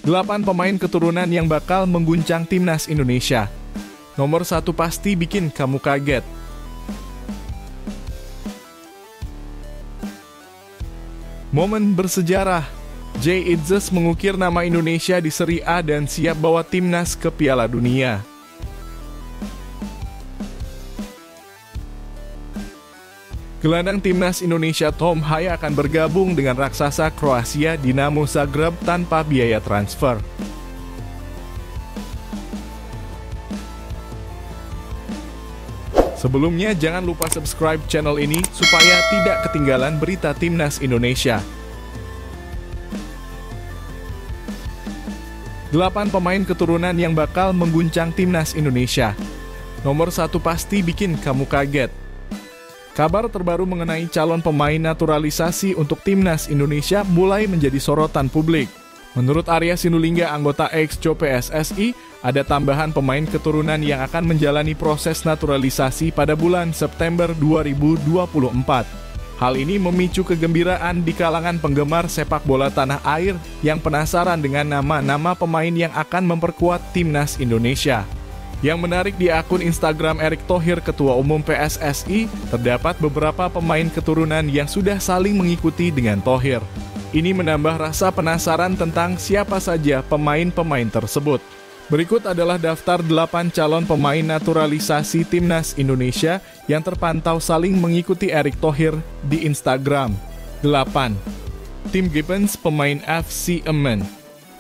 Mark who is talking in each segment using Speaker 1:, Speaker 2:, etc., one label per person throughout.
Speaker 1: 8 pemain keturunan yang bakal mengguncang timnas Indonesia. Nomor 1 pasti bikin kamu kaget. Momen bersejarah. Jay Itzes mengukir nama Indonesia di Serie A dan siap bawa timnas ke Piala Dunia. Gelandang timnas Indonesia Tom Hai akan bergabung dengan raksasa Kroasia Dinamo Zagreb tanpa biaya transfer. Sebelumnya jangan lupa subscribe channel ini supaya tidak ketinggalan berita timnas Indonesia. 8 pemain keturunan yang bakal mengguncang timnas Indonesia. Nomor 1 pasti bikin kamu kaget. Kabar terbaru mengenai calon pemain naturalisasi untuk timnas Indonesia mulai menjadi sorotan publik. Menurut Arya Sinulinga, anggota Exco PSSI, ada tambahan pemain keturunan yang akan menjalani proses naturalisasi pada bulan September 2024. Hal ini memicu kegembiraan di kalangan penggemar sepak bola tanah air yang penasaran dengan nama-nama pemain yang akan memperkuat timnas Indonesia. Yang menarik, di akun Instagram Erick Thohir, Ketua Umum PSSI, terdapat beberapa pemain keturunan yang sudah saling mengikuti dengan Thohir. Ini menambah rasa penasaran tentang siapa saja pemain-pemain tersebut. Berikut adalah daftar 8 calon pemain naturalisasi timnas Indonesia yang terpantau saling mengikuti Erick Thohir di Instagram. 8. Tim Gibbons, pemain FC Emmen.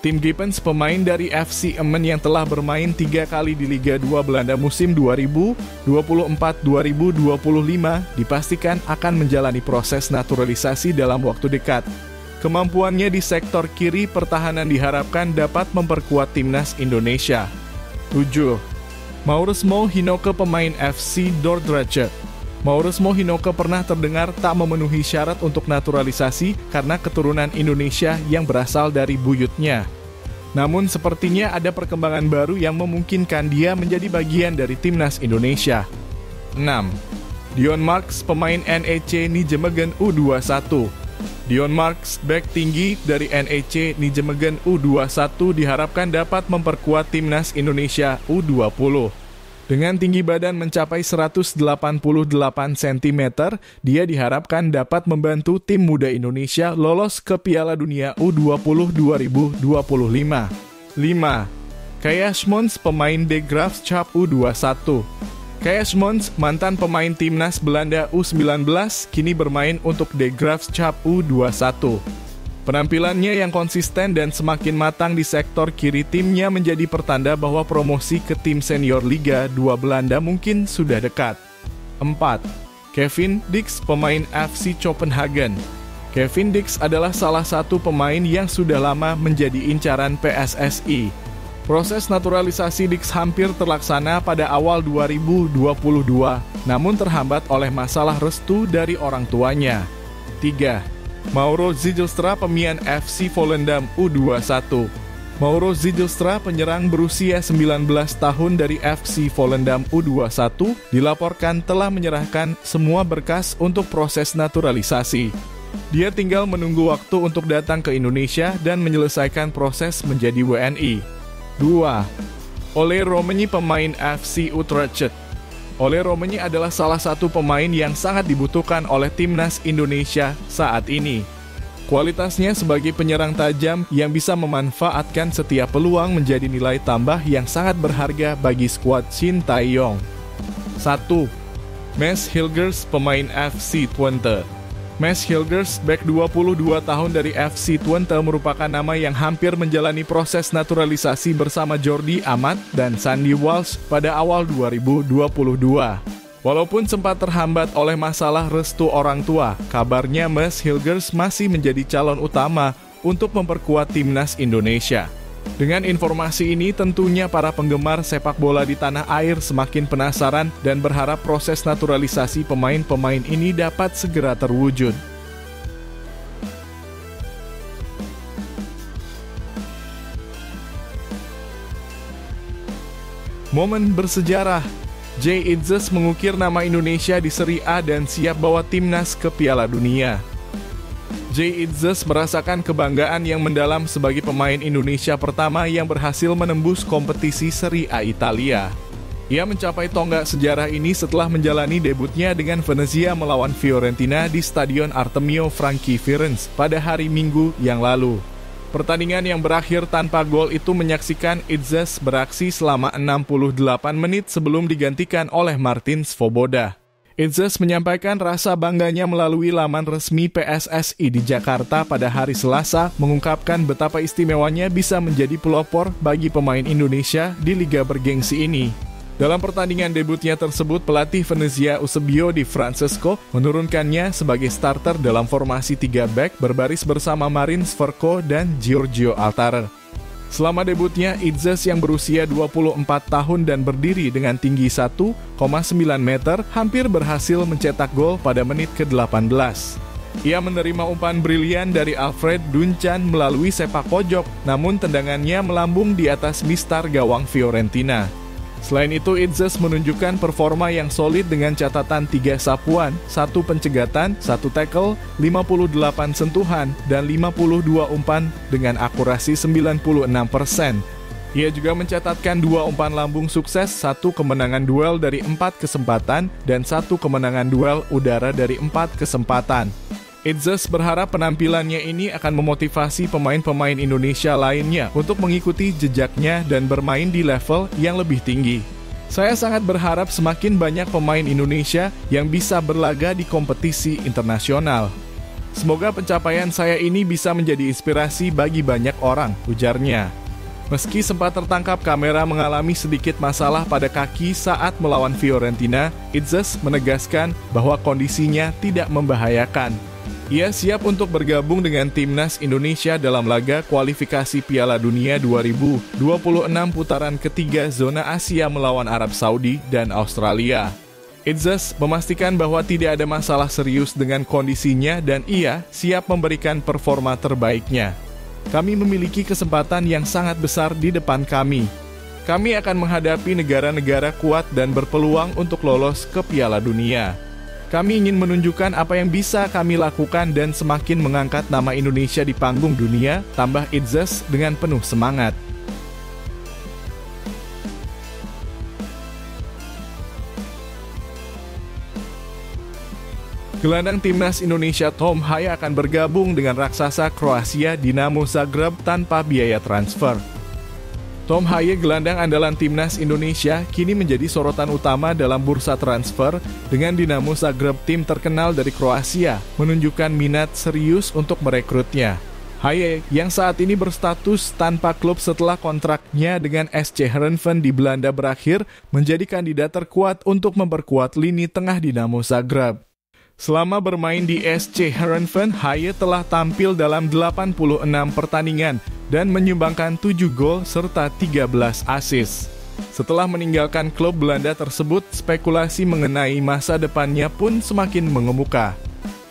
Speaker 1: Tim Gibbons, pemain dari FC Emmen yang telah bermain 3 kali di Liga 2 Belanda musim 2024-2025, dipastikan akan menjalani proses naturalisasi dalam waktu dekat. Kemampuannya di sektor kiri pertahanan diharapkan dapat memperkuat timnas Indonesia. 7. Maurits Mohinocke, pemain FC Dordrecht. Maurits Mohinocke pernah terdengar tak memenuhi syarat untuk naturalisasi karena keturunan Indonesia yang berasal dari buyutnya. Namun sepertinya ada perkembangan baru yang memungkinkan dia menjadi bagian dari timnas Indonesia. 6. Dion Marks, pemain NEC Nijmegen U21. Dion Marks, bek tinggi dari NEC Nijmegen U21, diharapkan dapat memperkuat timnas Indonesia U20. Dengan tinggi badan mencapai 188 cm, dia diharapkan dapat membantu tim muda Indonesia lolos ke Piala Dunia U20 2025. 5. Kaya Schmons, pemain De Graafschap U21. Kaya Schmons, mantan pemain timnas Belanda U19, kini bermain untuk De Graafschap U21. Penampilannya yang konsisten dan semakin matang di sektor kiri timnya menjadi pertanda bahwa promosi ke tim senior Liga 2 Belanda mungkin sudah dekat. 4. Kevin Dix, pemain FC Copenhagen. Kevin Dix adalah salah satu pemain yang sudah lama menjadi incaran PSSI. Proses naturalisasi Dix hampir terlaksana pada awal 2022, namun terhambat oleh masalah restu dari orang tuanya. 3. Mauro Zijlstra, pemain FC Volendam U21. Mauro Zijlstra, penyerang berusia 19 tahun dari FC Volendam U21, dilaporkan telah menyerahkan semua berkas untuk proses naturalisasi. Dia tinggal menunggu waktu untuk datang ke Indonesia dan menyelesaikan proses menjadi WNI. 2. Ole Romeni, pemain FC Utrecht. Ole Romeni adalah salah satu pemain yang sangat dibutuhkan oleh timnas Indonesia saat ini. Kualitasnya sebagai penyerang tajam yang bisa memanfaatkan setiap peluang menjadi nilai tambah yang sangat berharga bagi skuad Shin Tae-yong. 1. Mads Hilgers, pemain FC Twente. Mads Hilgers, bek 22 tahun dari FC Twente, merupakan nama yang hampir menjalani proses naturalisasi bersama Jordi Amat dan Sandy Walsh pada awal 2022. Walaupun sempat terhambat oleh masalah restu orang tua, kabarnya Mads Hilgers masih menjadi calon utama untuk memperkuat timnas Indonesia. Dengan informasi ini, tentunya para penggemar sepak bola di tanah air semakin penasaran dan berharap proses naturalisasi pemain-pemain ini dapat segera terwujud. Momen bersejarah. Jay Itzes mengukir nama Indonesia di Serie A dan siap bawa timnas ke Piala Dunia. Jay Itzes merasakan kebanggaan yang mendalam sebagai pemain Indonesia pertama yang berhasil menembus kompetisi Serie A Italia. Ia mencapai tonggak sejarah ini setelah menjalani debutnya dengan Venezia melawan Fiorentina di Stadion Artemio Franchi Firenze pada hari Minggu yang lalu. Pertandingan yang berakhir tanpa gol itu menyaksikan Itzes beraksi selama 68 menit sebelum digantikan oleh Martin Svoboda. Itzes menyampaikan rasa bangganya melalui laman resmi PSSI di Jakarta pada hari Selasa, mengungkapkan betapa istimewanya bisa menjadi pelopor bagi pemain Indonesia di liga bergengsi ini. Dalam pertandingan debutnya tersebut, pelatih Venezia Eusebio Di Francesco menurunkannya sebagai starter dalam formasi 3 back berbaris bersama Marin Sverko dan Giorgio Altarer. Selama debutnya, Itzes yang berusia 24 tahun dan berdiri dengan tinggi 1,9 meter hampir berhasil mencetak gol pada menit ke-18. Ia menerima umpan brilian dari Alfred Duncan melalui sepak pojok, namun tendangannya melambung di atas mistar gawang Fiorentina. Selain itu, Itzes menunjukkan performa yang solid dengan catatan 3 sapuan, 1 pencegatan, 1 tackle, 58 sentuhan, dan 52 umpan dengan akurasi 96%. Ia juga mencatatkan 2 umpan lambung sukses, 1 kemenangan duel dari 4 kesempatan, dan 1 kemenangan duel udara dari 4 kesempatan. Itzes berharap penampilannya ini akan memotivasi pemain-pemain Indonesia lainnya untuk mengikuti jejaknya dan bermain di level yang lebih tinggi. Saya sangat berharap semakin banyak pemain Indonesia yang bisa berlaga di kompetisi internasional. Semoga pencapaian saya ini bisa menjadi inspirasi bagi banyak orang, ujarnya. Meski sempat tertangkap kamera mengalami sedikit masalah pada kaki saat melawan Fiorentina, Itzes menegaskan bahwa kondisinya tidak membahayakan. Ia siap untuk bergabung dengan timnas Indonesia dalam laga kualifikasi Piala Dunia 2026 putaran ketiga zona Asia melawan Arab Saudi dan Australia. Itzes memastikan bahwa tidak ada masalah serius dengan kondisinya dan ia siap memberikan performa terbaiknya. Kami memiliki kesempatan yang sangat besar di depan kami. Kami akan menghadapi negara-negara kuat dan berpeluang untuk lolos ke Piala Dunia. Kami ingin menunjukkan apa yang bisa kami lakukan dan semakin mengangkat nama Indonesia di panggung dunia, tambah Itzes dengan penuh semangat. Gelandang timnas Indonesia Tom Haye akan bergabung dengan raksasa Kroasia Dinamo Zagreb tanpa biaya transfer. Tom Haye, gelandang andalan timnas Indonesia, kini menjadi sorotan utama dalam bursa transfer dengan Dinamo Zagreb, tim terkenal dari Kroasia, menunjukkan minat serius untuk merekrutnya. Haye, yang saat ini berstatus tanpa klub setelah kontraknya dengan SC Heerenveen di Belanda berakhir, menjadi kandidat terkuat untuk memperkuat lini tengah Dinamo Zagreb. Selama bermain di SC Heerenveen, Haye telah tampil dalam 86 pertandingan dan menyumbangkan 7 gol serta 13 assist. Setelah meninggalkan klub Belanda tersebut, spekulasi mengenai masa depannya pun semakin mengemuka.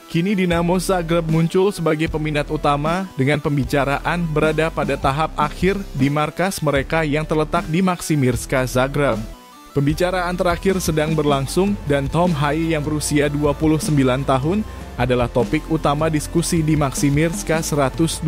Speaker 1: Kini Dinamo Zagreb muncul sebagai peminat utama dengan pembicaraan berada pada tahap akhir di markas mereka yang terletak di Maksimirska Zagreb. Pembicaraan terakhir sedang berlangsung dan Tom Haye yang berusia 29 tahun adalah topik utama diskusi di Maksimirska 128.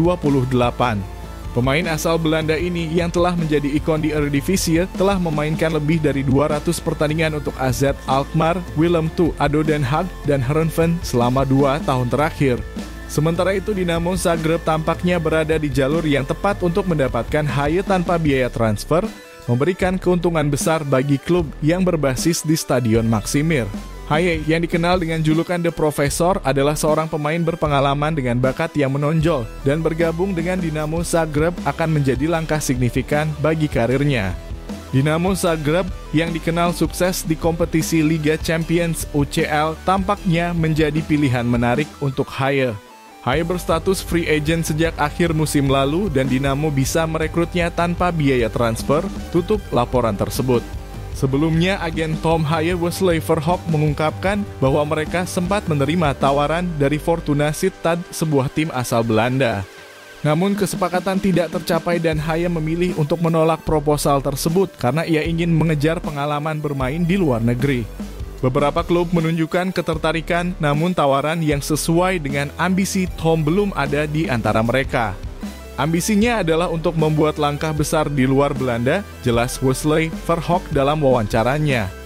Speaker 1: Pemain asal Belanda ini yang telah menjadi ikon di Eredivisie telah memainkan lebih dari 200 pertandingan untuk AZ Alkmaar, Willem II, ADO Den Haag, dan Heerenveen selama 2 tahun terakhir. Sementara itu Dinamo Zagreb tampaknya berada di jalur yang tepat untuk mendapatkan Haye tanpa biaya transfer, memberikan keuntungan besar bagi klub yang berbasis di Stadion Maksimir. Haye yang dikenal dengan julukan The Professor adalah seorang pemain berpengalaman dengan bakat yang menonjol dan bergabung dengan Dinamo Zagreb akan menjadi langkah signifikan bagi karirnya. Dinamo Zagreb yang dikenal sukses di kompetisi Liga Champions UCL tampaknya menjadi pilihan menarik untuk Haye. Haye berstatus free agent sejak akhir musim lalu dan Dinamo bisa merekrutnya tanpa biaya transfer, tutup laporan tersebut. Sebelumnya, agen Tom Haye Wesley Verhoek mengungkapkan bahwa mereka sempat menerima tawaran dari Fortuna Sittard, sebuah tim asal Belanda. Namun kesepakatan tidak tercapai dan Haye memilih untuk menolak proposal tersebut karena ia ingin mengejar pengalaman bermain di luar negeri. Beberapa klub menunjukkan ketertarikan, namun tawaran yang sesuai dengan ambisi Tom belum ada di antara mereka. Ambisinya adalah untuk membuat langkah besar di luar Belanda, jelas Wesley Verhoek dalam wawancaranya.